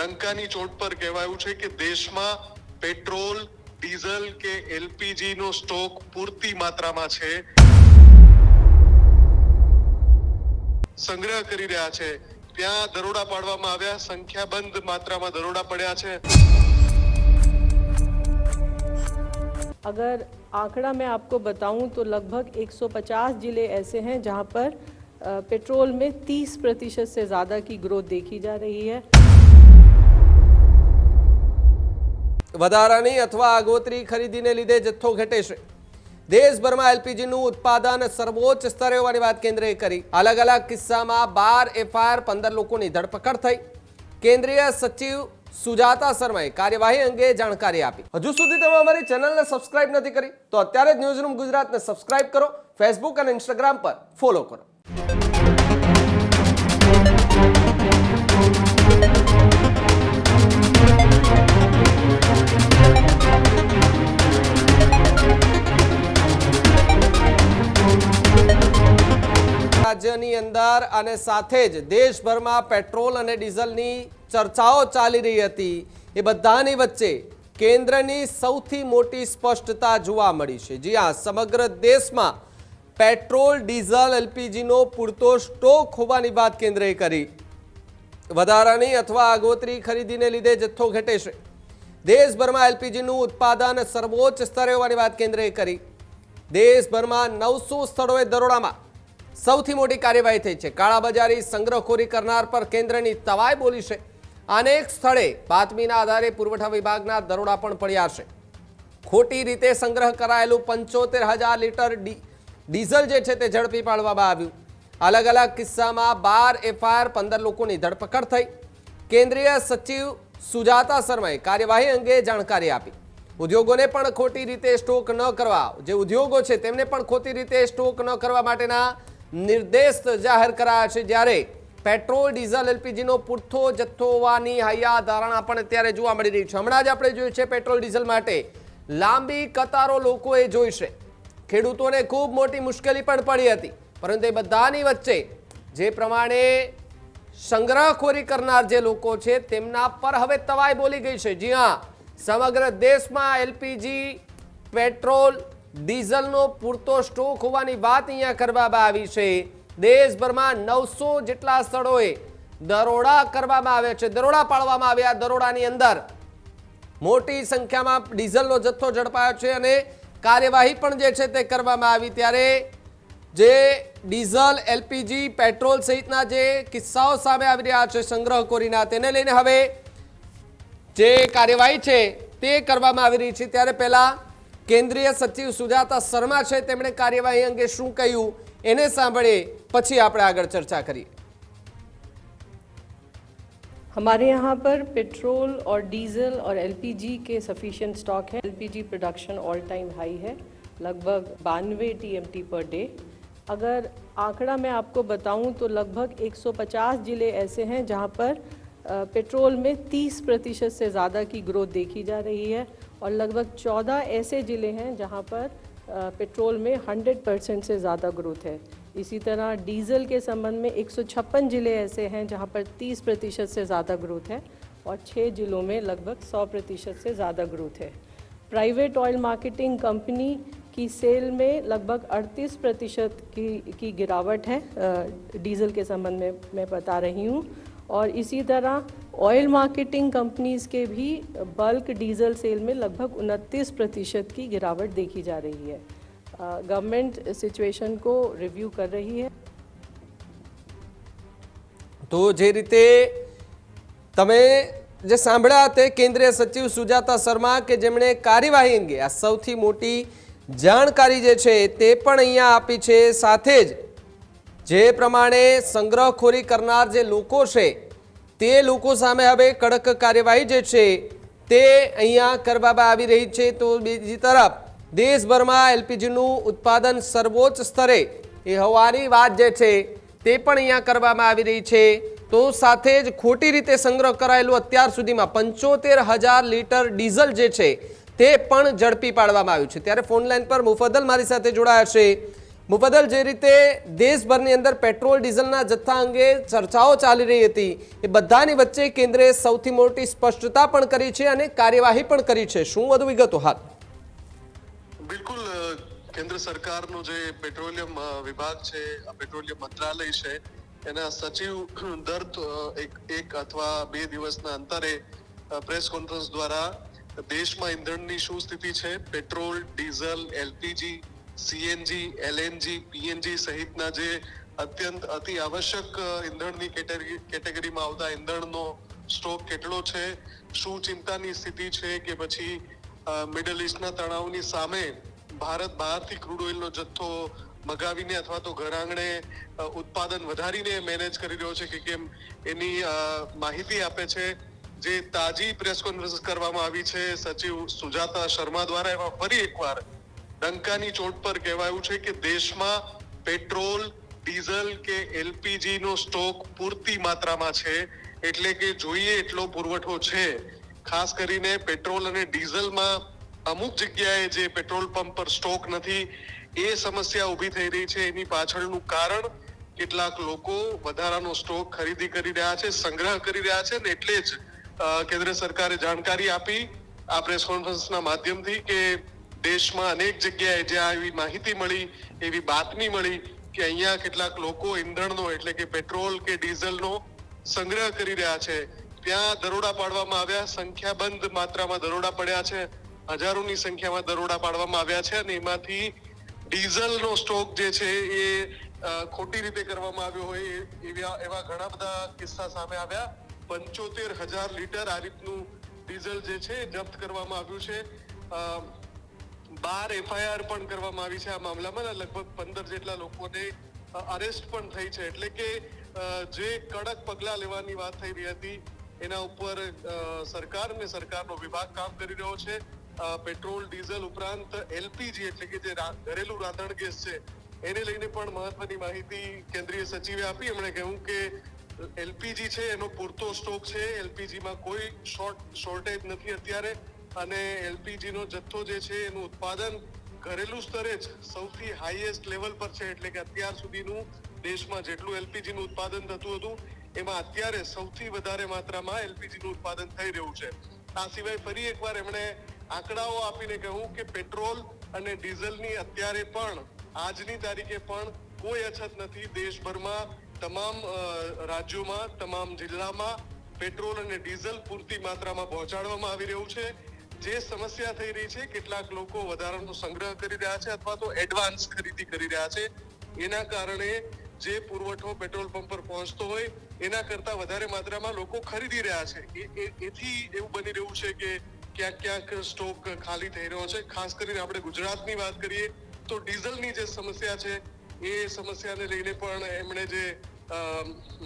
ડંકાની ચોટ પર કહેવાયું છે કે દેશમાં પેટ્રોલ, ડીઝલ કે એલપીજી નો સ્ટોક પૂરતી માત્રામાં છે, સંગ્રહ કરી રહ્યા છે। ત્યાં દરોડા પાડવામાં આવ્યા, સંખ્યાબંધ માત્રામાં દરોડા પડ્યા છે। अगर आंकड़ा मैं आपको बताऊं तो लगभग 150 जिले ऐसे हैं जहां पर पेट्रोल में 30% से ज़्यादा की ग्रोथ देखी जा रही है। વધારાની અથવા આગોતરી ખરીદીને લીધે જથ્થો ઘટે છે। દેશભરમાં એલપીજીનું ઉત્પાદન સર્વોચ્ચ સ્તરે હોવાની વાત કેન્દ્રએ કરી। અલગ અલગ કિસ્સામાં 12 એફઆઈઆર, 15 લોકોની ધરપકડ થઈ। કેન્દ્રીય સચિવ સુજાતા શર્માએ કાર્યવાહી અંગે જાણકારી આપી। હજુ સુધી તમે અમારી ચેનલને સબસ્ક્રાઇબ નથી કરી તો અત્યારે જ ન્યૂઝરૂમ ગુજરાતને સબસ્ક્રાઇબ કરો, ફેસબુક અને ઇન્સ્ટાગ્રામ પર ફોલો કરો। રાજ્યની અંદર અને સાથે જ દેશભરમાં પેટ્રોલ અને ડીઝલની ચર્ચાઓ ચાલી રહી હતી, એ બધાની વચ્ચે કેન્દ્રની સૌથી મોટી સ્પષ્ટતા જોવા મળી છે। જી હા, સમગ્ર દેશમાં પેટ્રોલ, ડીઝલ, એલપીજીનો પૂરતો સ્ટોક હોવાની વાત કેન્દ્રએ કરી। વધારાની અથવા આગોતરી ખરીદીને લીધે જથ્થો ઘટે છે। દેશભરમાં એલપીજીનું ઉત્પાદન સર્વોચ્ચ સ્તરે હોવાની વાત કેન્દ્રએ કરી। દેશભરમાં 900 સ્થળોએ દરોડામાં સૌથી મોટી કાર્યવાહી થઈ છે। કાળાબજારી, સંગ્રહખોરી કરનાર પર કેન્દ્રની તવાઈ બોલી છે। અનેક સ્થળે બાતમીના આધારે પુરવઠા વિભાગના દરોડા પણ પડ્યા છે। ખોટી રીતે સંગ્રહ કરાયેલું 75,000 લીટર ડીઝલ જે છે તે ઝડપી પાડવામાં આવ્યું। અલગ અલગ કિસ્સામાં 12 એફઆઈઆર, 15 લોકોની ધરપકડ થઈ। કેન્દ્રીય સચિવ સુજાતા શર્માએ કાર્યવાહી અંગે જાણકારી આપી। ઉદ્યોગોને પણ ખોટી રીતે સ્ટોક ન કરવા, જે ઉદ્યોગો છે તેમને પણ ખોટી રીતે સ્ટોક ન કરવા માટેના निर्देश जाहिर कराया है। જ્યારે पेट्रोल, डीजल, एलपीजी पूरतो जत्थो होवानी हया धारणा पण अत्यारे जोवा मळी रही छे। हमणां ज आपणे जोयुं छे पेट्रोल डीजल माटे लांबी कतारो लोकोए जोई छे। खेडूतोने खूब मोटी मुश्केली पण पड़ी हती, परंतु ए बधानी वच्चे जे प्रमाणे संग्रहखोरी करनार जे लोको छे तेमना पर हवे तवाई बोली गई छे। जी हाँ, समग्र देशमां एलपीजी, पेट्रोल, डीजलनो पूरतो स्टोक होवानी वात अहींया करवामां आवी छे। देशभरमां 900 जेटला स्थळोए दरोड़ा करवामां आव्या छे, दरोड़ा पाडवामां आव्या। दरोडानी अंदर मोटी संख्यामां डीजलनो जथ्थो झड़पायो छे अने कार्यवाही पण जे छे ते करवामां आवी। त्यारे जे डीजल, एलपीजी, पेट्रोल सहितना जे किस्साओ सामे आवी रह्या छे संग्रहखोरीना, तेने लईने हवे जे कार्यवाही छे ते करवामां आवी रही छे। त्यारे पहेला केंद्रीय सचिव सुजाता शर्मा छे तेमणे कार्यवाही अंगे शुं कह्युं एने सांभळीए, पछी आपणे आगळ चर्चा करीए। हमारे यहाँ पर पेट्रोल और डीजल और एलपीजी के सफिशिएंट स्टॉक है। LPG production all time high है, लगभग 92 टीएमटी पर डे। अगर आंकड़ा मैं आपको बताऊं तो लगभग 150 जिले ऐसे हैं जहां पर पेट्रोल में 30% से ज़्यादा की ग्रोथ देखी जा रही है और लगभग 14 ऐसे ज़िले हैं जहां पर पेट्रोल में 100% से ज़्यादा ग्रोथ है। इसी तरह डीज़ल के संबंध में 156 ज़िले ऐसे हैं जहां पर 30% से ज़्यादा ग्रोथ है और 6 ज़िलों में लगभग 100% से ज़्यादा ग्रोथ है। प्राइवेट ऑयल मार्केटिंग कंपनी की सेल में लगभग 38% की गिरावट है डीज़ल के संबंध में मैं बता रही हूँ। और इसी तरह ऑयल मार्केटिंग कंपनीज़ के भी बल्क डीजल सेल में लगभग 29% की गिरावट देखी जा रही है। गवर्नमेंट सिचुएशन को रिव्यू कर रही है। तो जे रीते तमे जे सांभळ्या ते केंद्रीय सचिव सुजाता शर्मा के जेमणे कार्यवाही अंगे आ सौथी मोटी जानकारी जे छे ते पण अहींया आपी छे। साथे ज जे प्रमाणे संग्रहखोरी करनार जे लोको छे ते लोको सामे हवे कड़क कार्यवाही जे छे ते अहींया करवामां आवी रही छे। तो बीजी तरफ देशभरमां एलपीजीनुं उत्पादन सर्वोच्च स्तरे ए होवानी वात जे छे ते पण अहींया करवामां आवी रही छे। तो साथे ज खोटी रीते संग्रह करायेલું અત્યાર સુધીમાં 75,000 લીટર ડીઝલ જે છે તે પણ ઝડપી પાડવામાં આવ્યું છે। ત્યારે ફોન લાઈન પર મુફદ્દલ મારી સાથે જોડાયા છે। મુફદ્દલ, જે રીતે દેશભરની અંદર પેટ્રોલ ડીઝલના જથ્થા અંગે ચર્ચાઓ ચાલી રહી હતી એ બધાની વચ્ચે કેન્દ્રે સૌથી મોટી સ્પષ્ટતા પણ કરી છે અને કાર્યવાહી પણ કરી છે. શું વધુ વિગતો હાલ? બિલકુલ, કેન્દ્ર સરકારનો જે પેટ્રોલિયમ વિભાગ છે, પેટ્રોલિયમ મંત્રાલય છે, એના સચિવ દર એક અથવા 2 દિવસના અંતરે પ્રેસ કોન્ફરન્સ દ્વારા દેશમાં ઈંધણની શું સ્થિતિ છે, petrol, diesel, LPG, CNG, LNG, PNG સહિતના જે અત્યંત અતિ આવશ્યક ઈંધણની કેટેગરીમાં આવતા ઈંધણનો સ્ટોક કેટલો છે, શું ચિંતાની સ્થિતિ છે કે પછી મિડલ ઈસ્ટના તણાવની સામે ભારત બહારથી ક્રૂડ ઓઇલનો જથ્થો મગાવીને અથવા તો ઘર આંગણે ઉત્પાદન વધારીને મેનેજ કરી રહ્યો છે કે કેમ, એની માહિતી આપે છે. જે તાજી પ્રેસ કોન્ફરન્સ કરવામાં આવી છે સચિવ સુજાતા શર્મા દ્વારા, એમાં ફરી એકવાર ડંકાની ચોટ પર કહેવાયું છે કે દેશમાં પેટ્રોલ, ડીઝલ કે એલપીજી નો સ્ટોક પૂરતી માત્રામાં છે, એટલે કે જોઈએ એટલો પુરવઠો છે. ખાસ કરીને પેટ્રોલ અને ડીઝલમાં અમુક જગ્યાએ જે પેટ્રોલ પંપ પર સ્ટોક નથી, એ સમસ્યા ઊભી થઈ રહી છે. એની પાછળનું કારણ કેટલાક લોકો વધારાનો સ્ટોક ખરીદી કરી રહ્યા છે, સંગ્રહ કરી રહ્યા છે, ને એટલે જ કેન્દ્ર સરકારે જાણકારી આપી આ પ્રેસ કોન્ફરન્સના માધ્યમથી કે દેશમાં અનેક જગ્યાએ જ્યાં એવી માહિતી મળી, એવી બાતમી મળી કે અહીંયા કેટલાક લોકો ઈંધણનો એટલે કે પેટ્રોલ કે ડીઝલનો સંગ્રહ કરી રહ્યા છે, ત્યાં દરોડા પાડવામાં આવ્યા. સંખ્યાબંધ માત્રામાં દરોડા પડ્યા છે, હજારોની સંખ્યામાં દરોડા પાડવામાં આવ્યા છે, અને એમાંથી ડીઝલનો સ્ટોક જે છે એ ખોટી રીતે કરવામાં આવ્યો હોય એવા ઘણા બધા કિસ્સા સામે આવ્યા. 75,000 લીટર આ રીતનું ડીઝલ જે છે જપ્ત કરવામાં આવ્યું છે. 12 એફઆઈઆર પણ કરવામાં આવી છે આ મામલામાં, લગભગ 15 જેટલા લોકોને અરેસ્ટ પણ થઈ છે. એટલે કે જે કડક પગલા લેવાની વાત થઈ રહી હતી એના ઉપર સરકાર અને સરકારનો વિભાગ કામ કરી રહ્યો છે. પેટ્રોલ, ડીઝલ ઉપરાંત એલપીજી એટલે કે જે ઘરેલું રાંધણ ગેસ છે એને લઈને પણ મહત્વની માહિતી કેન્દ્રીય સચિવે આપી. એમણે કહ્યું કે એલપીજી છે એનો પૂરતો સ્ટોક છે, એલપીજીમાં કોઈ શોર્ટેજ નથી અત્યારે, અને એલપીજી નો જથ્થો જે છે એનું ઉત્પાદન ઘરેલું સ્તરે જ સૌથી હાઈએસ્ટ લેવલ પર છે. એટલે કે અત્યાર સુધીનું દેશમાં જેટલું એલપીજી નું ઉત્પાદન થતું હતું એમાં અત્યારે સૌથી વધારે માત્રામાં એલપીજી નું ઉત્પાદન થઈ રહ્યું છે. આ સિવાય ફરી એકવાર એમણે આંકડાઓ આપીને કહ્યું કે પેટ્રોલ અને ડીઝલની અત્યારે પણ આજની તારીખે પણ કોઈ અછત નથી. દેશભરમાં તમામ રાજ્યોમાં, તમામ જિલ્લામાં પેટ્રોલ અને ડીઝલ પૂરતી માત્રામાં પહોંચાડવામાં આવી રહ્યું છે. જે સમસ્યા થઈ રહી છે, કેટલાક લોકો વધારાનો સંગ્રહ કરી રહ્યા છે અથવા તો એડવાન્સ ખરીદી કરી રહ્યા છે, એના કારણે જે પુરવઠો પેટ્રોલ પંપ પર પહોંચતો હોય એના કરતા વધારે માત્રામાં લોકો ખરીદી રહ્યા છે. એથી એવું બની રહ્યું છે કે ક્યાંક સ્ટોક ખાલી થઈ રહ્યો છે. ખાસ કરીને આપણે ગુજરાતની વાત કરીએ તો ડીઝલની જે સમસ્યા છે એ સમસ્યાને લઈને પણ એમણે જે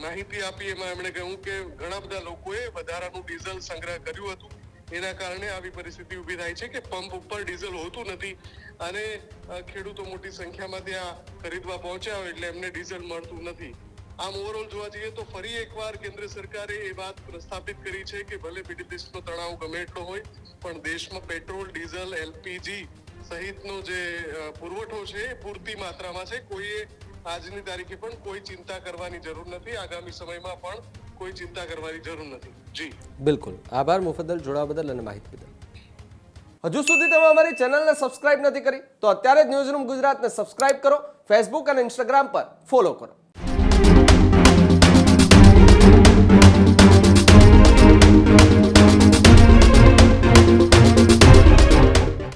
માહિતી આપી એમાં એમણે કહ્યું કે ઘણા બધા લોકોએ વધારાનું ડીઝલ સંગ્રહ કર્યું હતું, એના કારણે આવી પરિસ્થિતિ ઊભી થાય છે કે પંપ ઉપર ડીઝલ હોતું નથી અને ખેડૂતો મોટી સંખ્યામાં ત્યાં ખરીદવા પહોંચ્યા હોય એટલે એમને ડીઝલ મળતું નથી. આમ ઓવરઓલ જોવા જઈએ તો ફરી એકવાર કેન્દ્ર સરકારે એ વાત પ્રસ્થાપિત કરી છે કે ભલે મિડલ ઈસ્ટનો તણાવ ગમે એટલો હોય પણ દેશમાં પેટ્રોલ, ડીઝલ, એલપીજી સહિતનો જે પુરવઠો છે એ પૂરતી માત્રામાં છે. કોઈએ આજની તારીખે પણ કોઈ ચિંતા કરવાની જરૂર નથી, આગામી સમયમાં પણ કોઈ ચિંતા કરવાની જરૂર નથી. જી બિલકુલ, આભાર મુફદ્દલ, જોડાવા બદલ અને માહિતી બદલ. હજુ સુધી તમે અમારી ચેનલને સબસ્ક્રાઇબ નથી કરી તો અત્યારે જ ન્યૂઝરૂમ ગુજરાતને સબસ્ક્રાઇબ કરો, ફેસબુક અને ઇન્સ્ટાગ્રામ પર ફોલો કરો.